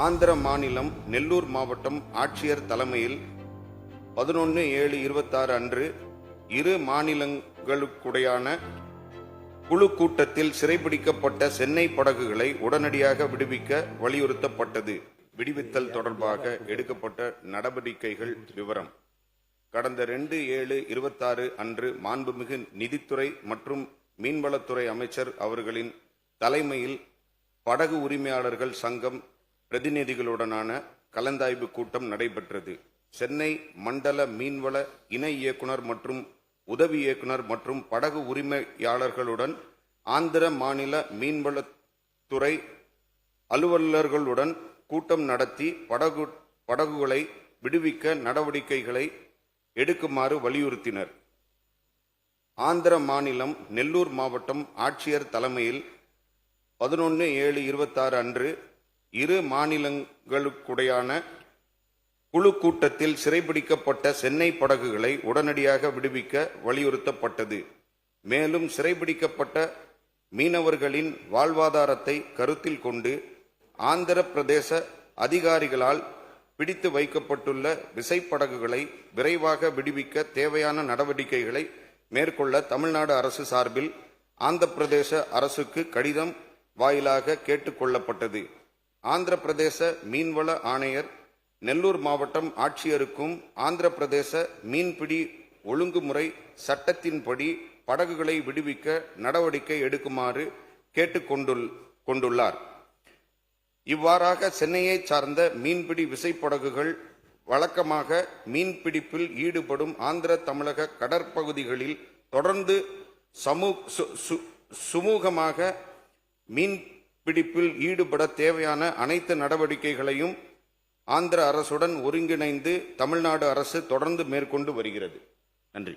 ஆந்திர மாநிலம் நெல்லூர் மாவட்டம் ஆட்சியர் தலைமையில் 11/7/26 அன்று இரு மாநிலங்களுக்குடையான குழு கூட்டத்தில் சிறைபிடிக்கப்பட்ட சென்னை படகுகளை உடனடியாக விடுவிக்க வலியுறுத்தப்பட்டது. விடுவித்தல் தொடர்பாக எடுக்கப்பட்ட நடவடிக்கைகள் விவரம். கடந்த 2/7/26 அன்று மாண்புமிகு நிதித்துறை மற்றும் மீன்வளத்துறை அமைச்சர் அவர்களின் தலைமையில் படகு உரிமையாளர்கள் சங்கம் பிரதிநிதிகளுடனான கலந்தாய்வு கூட்டம் நடைபெற்றது. சென்னை மண்டல மீன்வள இணை இயக்குனர் மற்றும் உதவி இயக்குனர் மற்றும் படகு உரிமையாளர்களுடன் ஆந்திர மாநில மீன்வளத்துறை அலுவலர்களுடன் கூட்டம் நடத்தி படகுகளை விடுவிக்க நடவடிக்கைகளை எடுக்குமாறு வலியுறுத்தினர். ஆந்திர மாநிலம் நெல்லூர் மாவட்டம் ஆட்சியர் தலைமையில் 11/7/26 அன்று இரு மாநிலங்களுக்குடையான குழு கூட்டத்தில் சிறைபிடிக்கப்பட்ட சென்னை படகுகளை உடனடியாக விடுவிக்க வலியுறுத்தப்பட்டது. மேலும் சிறைபிடிக்கப்பட்ட மீனவர்களின் வாழ்வாதாரத்தை கருத்தில் கொண்டு ஆந்திர பிரதேச அதிகாரிகளால் பிடித்து வைக்கப்பட்டுள்ள விசைப்படகுகளை விரைவாக விடுவிக்க தேவையான நடவடிக்கைகளை மேற்கொள்ள தமிழ்நாடு அரசு சார்பில் ஆந்திர பிரதேச அரசுக்கு கடிதம் வாயிலாக கேட்டுக்கொள்ளப்பட்டது. ஆந்திர பிரதேச மீன்வள ஆணையர் நெல்லூர் மாவட்டம் ஆட்சியருக்கும் ஆந்திர பிரதேச மீன்பிடி ஒழுங்குமுறை சட்டத்தின்படி படகுகளை விடுவிக்க நடவடிக்கை எடுக்குமாறு கேட்டுக்கொண்டுள்ளார். இவ்வாறாக சென்னையை சார்ந்த மீன்பிடி விசைப்படகுகள் வழக்கமாக மீன்பிடிப்பில் ஈடுபடும் ஆந்திர தமிழக கடற்பகுதிகளில் தொடர்ந்து சுமூகமாக மீன்பிடிப்பில் ஈடுபட தேவையான அனைத்து நடவடிக்கைகளையும் ஆந்திர அரசுடன் ஒருங்கிணைந்து தமிழ்நாடு அரசு தொடர்ந்து மேற்கொண்டு வருகிறது. நன்றி.